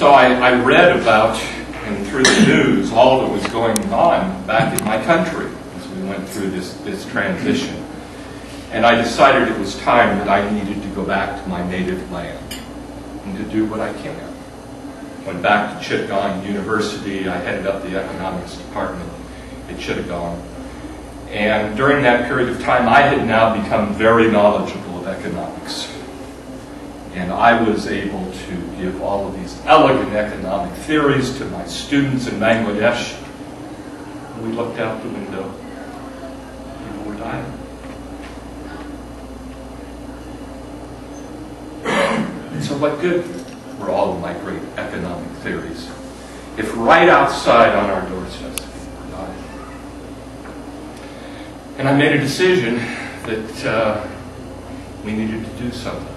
So I read about, and through the news, all that was going on back in my country as we went through this transition. And I decided it was time that I needed to go back to my native land and to do what I can. Went back to Chittagong University. I headed up the economics department at Chittagong. And during that period of time, I had now become very knowledgeable of economics. And I was able to give all of these elegant economic theories to my students in Bangladesh. And we looked out the window. People were dying. And so what good were all of my great economic theories if right outside on our doorsteps people were dying? And I made a decision that we needed to do something.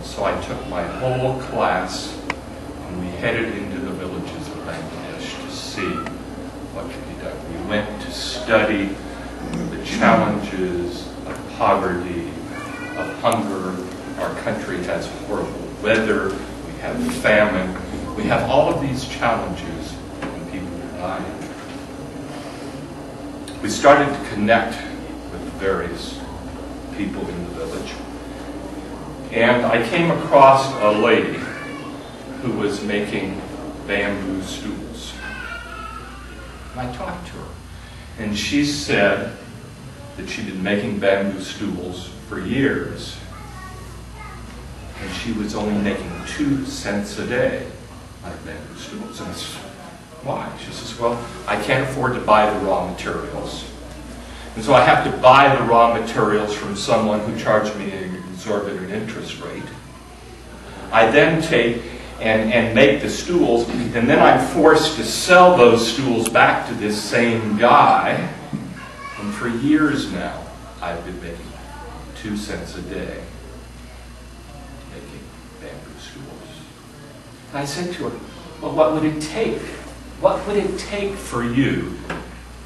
So I took my whole class and we headed into the villages of Bangladesh to see what could be done. We went to study the challenges of poverty, of hunger. Our country has horrible weather. We have famine. We have all of these challenges and people are dying. We started to connect with various people in the village. And I came across a lady who was making bamboo stools. And I talked to her. And she said that she'd been making bamboo stools for years. And she was only making 2 cents a day out of bamboo stools. And I said, why? She says, well, I can't afford to buy the raw materials. And so I have to buy the raw materials from someone who charged me an exorbitant interest rate. I then take and make the stools, and then I'm forced to sell those stools back to this same guy. And for years now, I've been making 2 cents a day making bamboo stools. And I said to her, well, what would it take? What would it take for you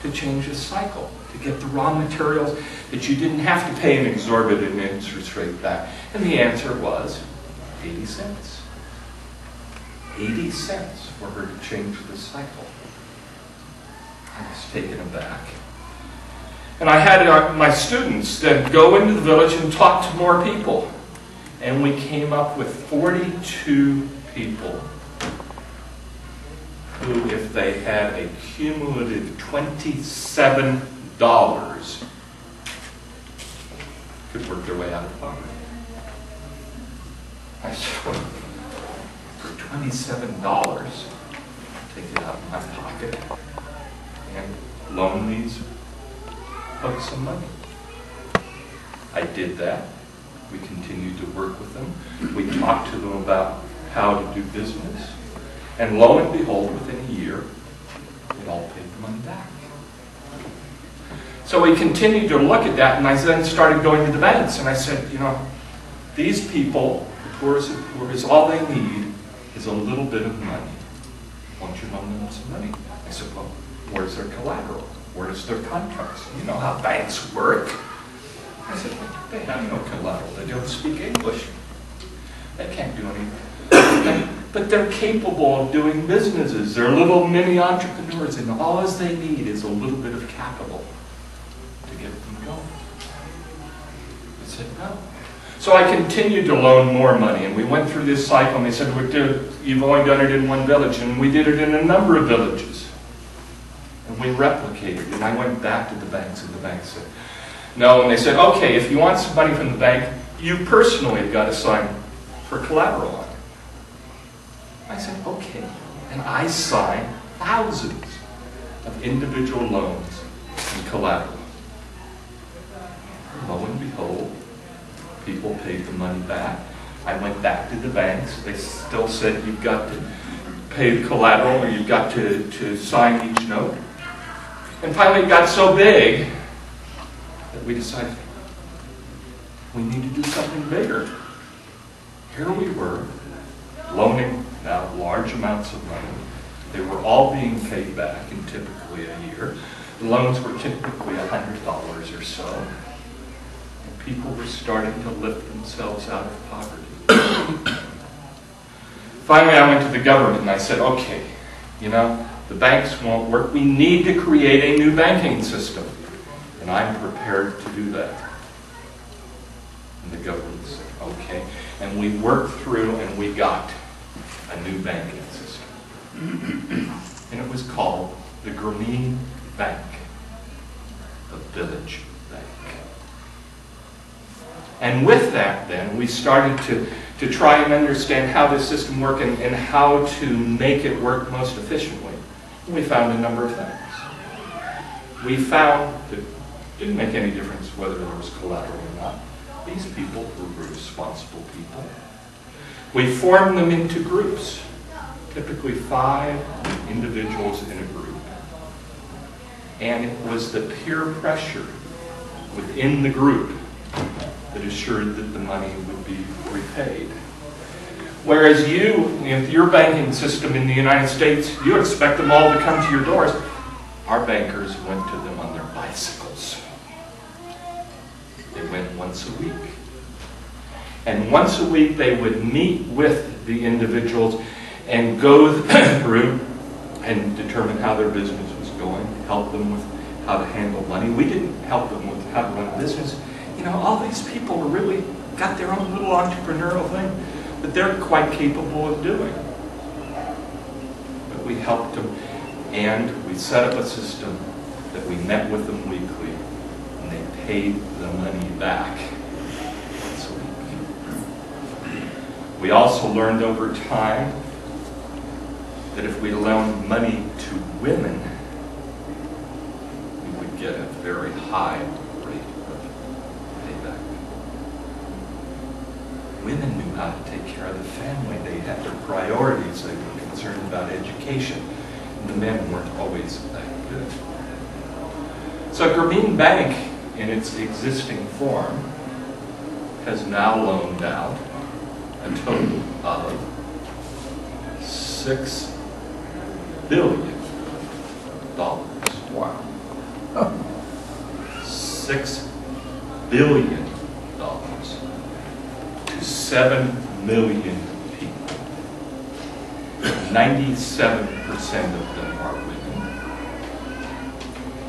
to change this cycle? To get the raw materials that you didn't have to pay an exorbitant interest rate back? And the answer was 80 cents. 80 cents for her to change the cycle. I was taken aback. And I had my students then go into the village and talk to more people. And we came up with 42 people who, if they had a cumulative $27, could work their way out of poverty. I said, well, for $27, take it out of my pocket and loan these folks some money. I did that. We continued to work with them. We talked to them about how to do business. And lo and behold, within a year, they all paid the money back. So we continued to look at that, and I then started going to the banks, and I said, you know, these people, the poorest of the poor, all they need is a little bit of money. Won't you loan them some money? I said, well, where's their collateral? Where's their contracts? You know how banks work. I said, well, they have no collateral. They don't speak English. They can't do anything. But they're capable of doing businesses. They're little mini entrepreneurs, and all they need is a little bit of capital to get them going. I said, no. So I continued to loan more money, and we went through this cycle, and they said, you've only done it in one village, and we did it in a number of villages. And we replicated, and I went back to the banks, and the banks said, no, and they said, okay, if you want some money from the bank, you personally have got to sign for collateral on it. I said, okay. And I signed thousands of individual loans and collateral. Lo and behold, people paid the money back. I went back to the banks. They still said, you've got to pay the collateral, or you've got to sign each note. And finally it got so big that we decided we need to do something bigger. Here we were, loaning now large amounts of money. They were all being paid back in typically a year. The loans were typically $100 or so. And people were starting to lift themselves out of poverty. Finally, I went to the government and I said, okay, you know, the banks won't work. We need to create a new banking system. And I'm prepared to do that. And the government said, okay. And we worked through and we got a new banking system. And it was called the Grameen Bank, the Village Bank. And with that, then, we started to try and understand how this system worked and how to make it work most efficiently. And we found a number of things. We found that it didn't make any difference whether there was collateral or not. These people were responsible people. We formed them into groups, typically 5 individuals in a group. And it was the peer pressure within the group that assured that the money would be repaid. Whereas if your banking system in the United States, you expect them all to come to your doors. Our bankers went to them on their bicycles. They went once a week. And once a week they would meet with the individuals and go through and determine how their business was going, help them with how to handle money. We didn't help them with how to run a business. You know, all these people were really got their own little entrepreneurial thing that they're quite capable of doing. But we helped them, and we set up a system that we met with them weekly, and they paid the money back once a week. We also learned over time that if we loaned money to women, we would get a very high rate of payback. Women knew how to take care of the family. They had their priorities. They were concerned about education. The men weren't always that good. So Grameen Bank, in its existing form, has now loaned out a total of $6 billion. Wow. $6 billion to 7 million people. 97% of them are women.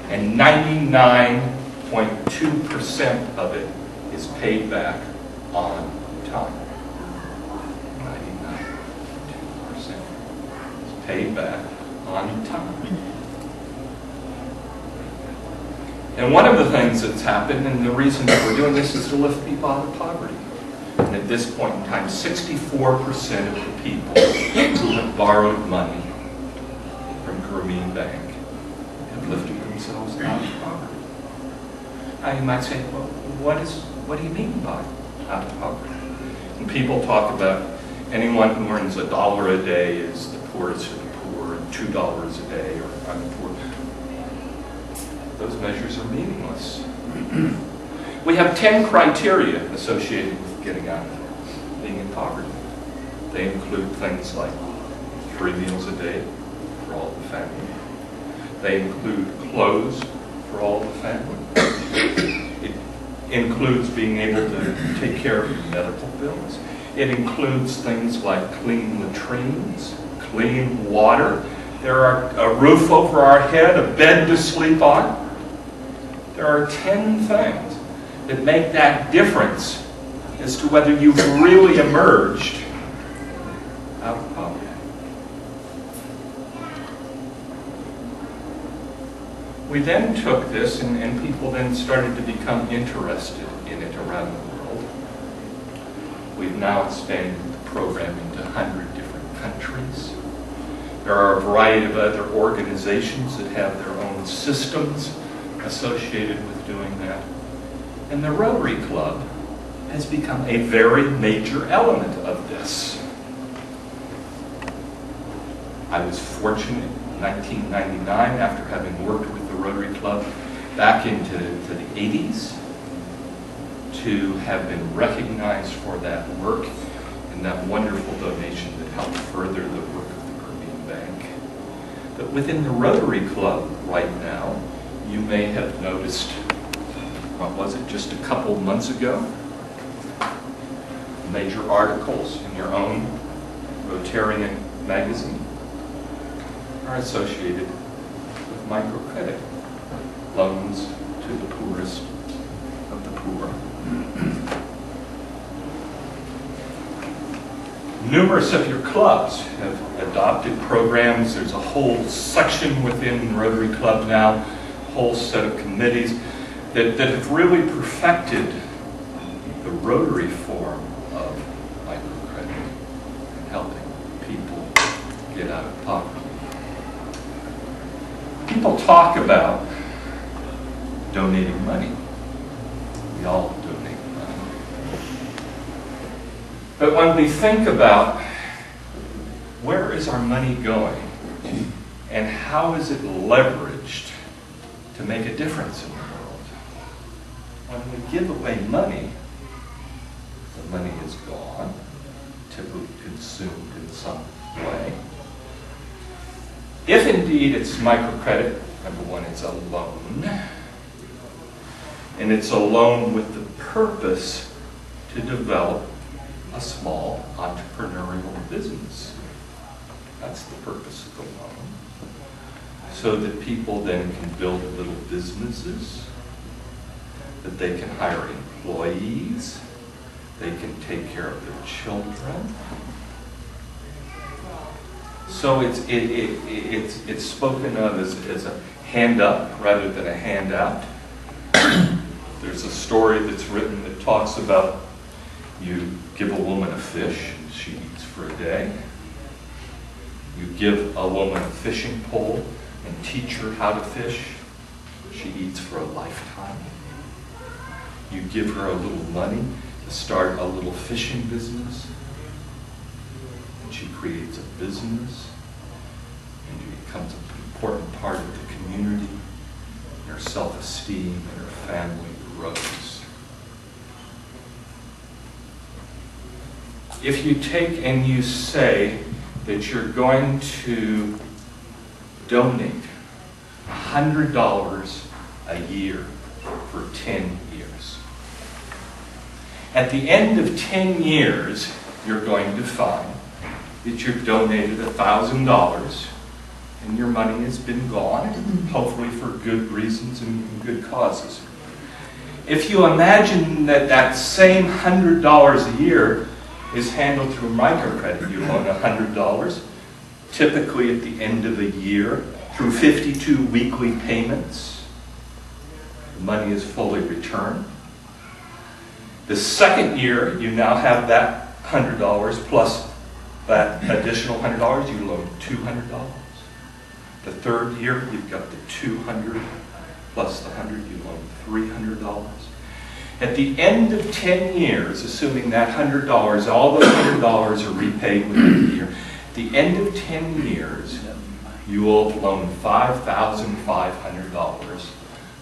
And 99.2% of it is paid back on time. 99.2% is paid back on time. And one of the things that's happened, and the reason that we're doing this, is to lift people out of poverty. And at this point in time, 64% of the people who have borrowed money from Grameen Bank have lifted themselves out of poverty. Now you might say, well, what do you mean by out of poverty? And people talk about anyone who earns $1 a day is the poorest of the poor, and $2 a day or I'm poor. Those measures are meaningless. We have 10 criteria associated with getting out of being in poverty. They include things like 3 meals a day for all the family. They include clothes for all the family. It includes being able to take care of your medical bills. It includes things like clean latrines, clean water. There are a roof over our head, a bed to sleep on. There are 10 things that make that difference as to whether you've really emerged out of poverty. We then took this, and people then started to become interested in it around the world. We've now expanded the program into 100 different countries. There are a variety of other organizations that have their own systems associated with doing that. And the Rotary Club has become a very major element of this. I was fortunate in 1999, after having worked with the Rotary Club back into the 80s, to have been recognized for that work and that wonderful donation that helped further the work of the Grameen Bank. But within the Rotary Club right now, you may have noticed, what was it, just a couple months ago, major articles in your own Rotarian magazine, are associated with microcredit, loans to the poorest of the poor. Numerous of your clubs have adopted programs. There's a whole section within Rotary Club now, a whole set of committees that have really perfected the Rotary form of microcredit and helping people get out of poverty. People talk about donating money. We all donate money. But when we think about where is our money going and how is it leveraged to make a difference in the world, when we give away money, the money is gone, typically consumed in some way. If indeed it's microcredit, number one, it's a loan. And it's a loan with the purpose to develop a small entrepreneurial business. That's the purpose of the loan. So that people then can build little businesses, that they can hire employees, they can take care of their children. So it's spoken of as a hand up rather than a handout. There's a story that's written that talks about you give a woman a fish and she eats for a day. You give a woman a fishing pole and teach her how to fish. She eats for a lifetime. You give her a little money to start a little fishing business. And she creates a business. And she becomes an important part of the community. And her self-esteem and her family grows. If you take and you say that you're going to donate $100 a year for 10 years. At the end of 10 years, you're going to find that you've donated $1,000 and your money has been gone, hopefully for good reasons and good causes. If you imagine that that same $100 a year is handled through microcredit, you loan $100, typically at the end of a year, through 52 weekly payments, the money is fully returned. The second year, you now have that $100 plus that additional $100, you loan $200. The third year, you've got the $200 plus the $100, you loan $300. At the end of 10 years, assuming that $100, all those $100 are repaid within the year, at the end of 10 years, you will loan $5,500,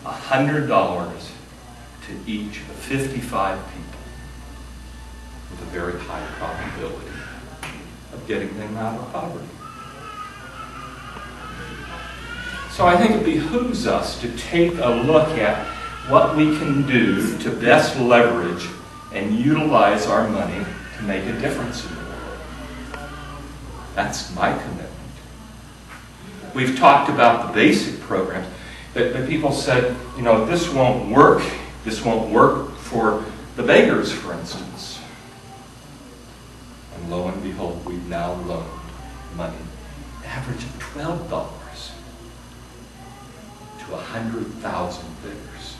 $100 to each of 55 people with a very high probability of getting them out of poverty. So I think it behooves us to take a look at what we can do to best leverage and utilize our money to make a difference in the world. That's my commitment. We've talked about the basic programs, but people said, you know, this won't work. This won't work for the beggars, for instance. And lo and behold, we've now loaned money, average of $12 to 100,000 beggars.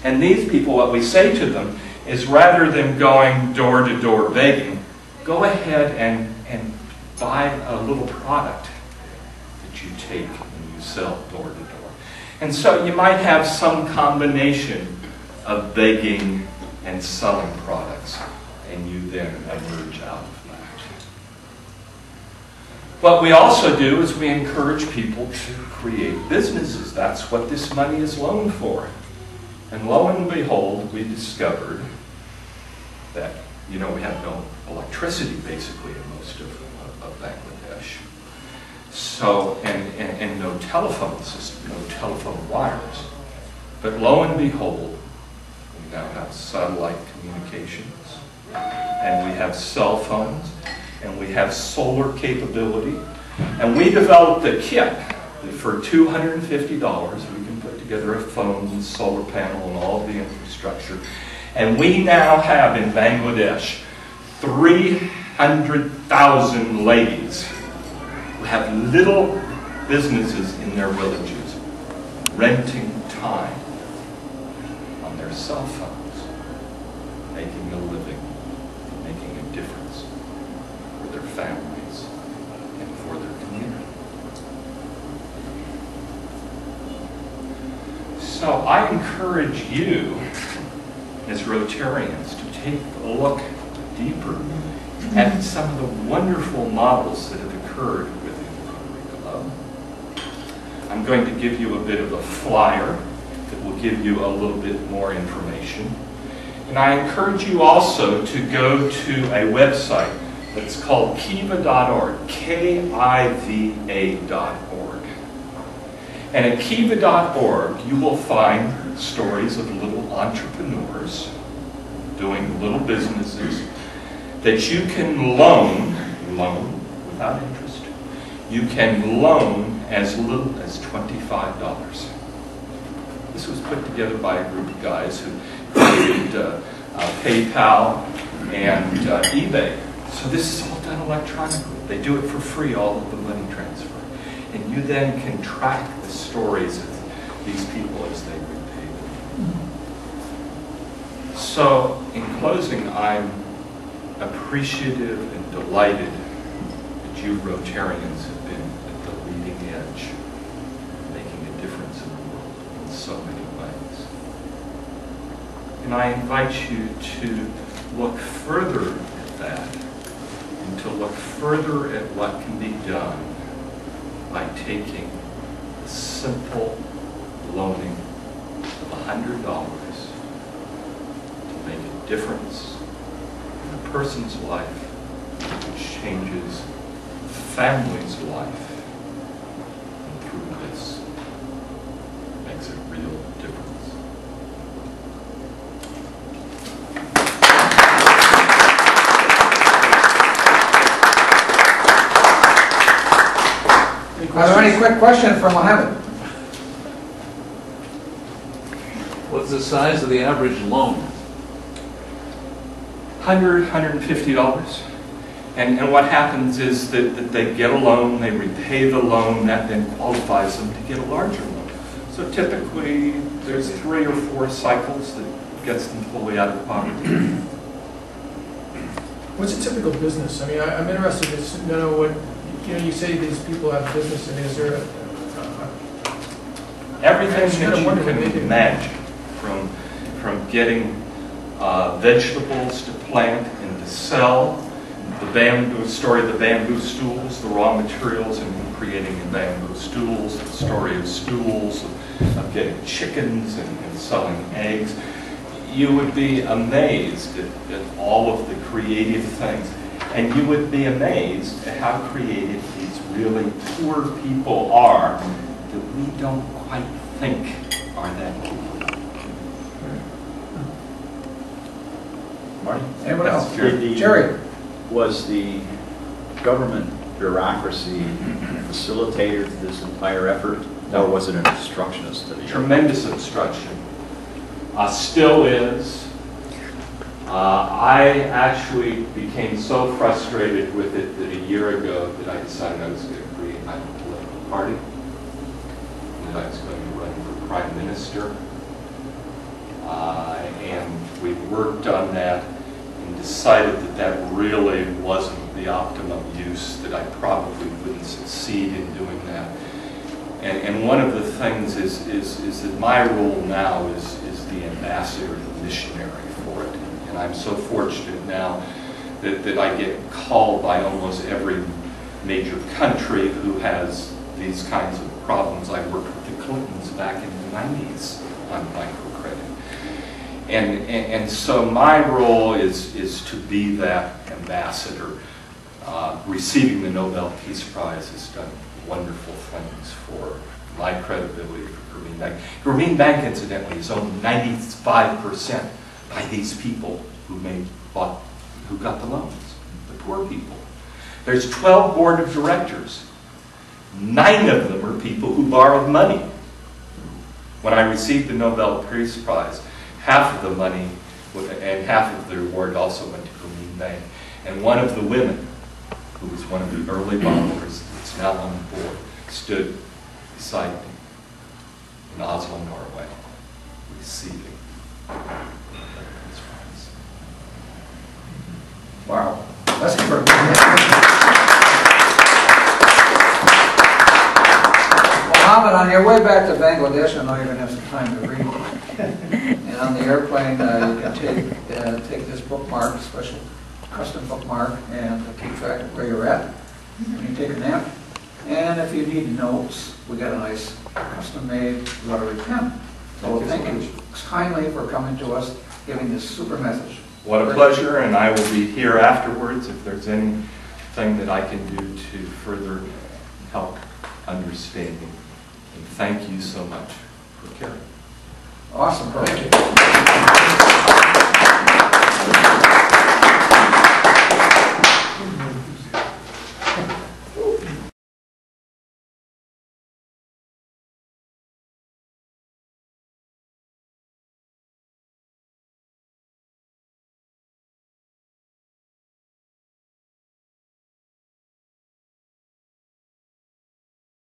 And these people, what we say to them is rather than going door to door begging, go ahead and buy a little product that you take and you sell door to door. And so you might have some combination of begging and selling products, and you then emerge out of that. What we also do is we encourage people to create businesses. That's what this money is loaned for. And lo and behold, we discovered that, you know, we have no electricity basically in most of Bangladesh. So, and no telephone system, no telephone wires. But lo and behold, we now have satellite communications. and we have cell phones, and we have solar capability. And we developed a kit that for $250 we can put together a phone and solar panel and all of the infrastructure. And we now have in Bangladesh 300,000 ladies who have little businesses in their villages, renting time on their cell phones, making a living, making a difference for their families and for their community. So I encourage you as Rotarians to take a look deeper at some of the wonderful models that have occurred within the Rotary Club. I'm going to give you a bit of a flyer that will give you a little bit more information. And I encourage you also to go to a website that's called kiva.org, K-I-V-A.org. And at kiva.org you will find stories of little entrepreneurs doing little businesses that you can loan without interest. You can loan as little as $25. This was put together by a group of guys who created PayPal and eBay. So this is all done electronically. They do it for free, all of the money transfer. And you then can track the stories of these people as they repay them. So in closing, I'm appreciative and delighted that you Rotarians have been at the leading edge, making a difference in the world in so many ways. And I invite you to look further at that, and to look further at what can be done by taking a simple loaning of $100 to make a difference in a person's life, which changes a family's life, and through this makes a real difference. Are there any quick questions for Mohammed? What's the size of the average loan? $150. And what happens is that they get a loan, they repay the loan, that then qualifies them to get a larger loan. So typically, there's 3 or 4 cycles that gets them fully out of poverty. What's a typical business? I mean, I'm interested to know what, you say these people have business, and is there everything that you can imagine, from getting vegetables to plant and to sell, the bamboo story of the bamboo stools, the raw materials and creating the bamboo stools, the story of stools, of getting chickens and selling eggs. You would be amazed at all of the creative things. And you would be amazed at how creative these really poor people are that we don't quite think are that poor. Marty? Anyone else? Jerry. Was the government bureaucracy facilitator to this entire effort, or was it an obstructionist to the effort? Tremendous obstruction. Still is. I actually became so frustrated with it that a year ago that I decided I was going to create my own political party, and that I was going to run for prime minister. And we worked on that and decided that that really wasn't the optimum use, that I probably wouldn't succeed in doing that. And one of the things is that my role now is the ambassador, the missionary for it. And I'm so fortunate now that I get called by almost every major country who has these kinds of problems. I worked with the Clintons back in the 90s on microcredit. And so my role is to be that ambassador. Receiving the Nobel Peace Prize has done wonderful things for my credibility for Grameen Bank. Grameen Bank, incidentally, is owned 95% by these people who Who got the loans? The poor people. There's 12 board of directors. 9 of them are people who borrowed money. When I received the Nobel Peace Prize, half of the money and half of the reward also went to Green Bank. And one of the women, who was one of the early borrowers, that's now on the board, stood beside me in Oslo, Norway, receiving his prize. Wow. Let's give her a Mohammed, on your way back to Bangladesh, I know you're going to have some time to read. And on the airplane, you can take this bookmark, special custom bookmark, and keep track of where you're at when you take a nap. And if you need notes, we got a nice custom-made Rotary pen. So thank you kindly for coming to us, giving this super message. What a pleasure, and I will be here afterwards if there's anything that I can do to further help understanding. And thank you so much for caring. Awesome. Thank you.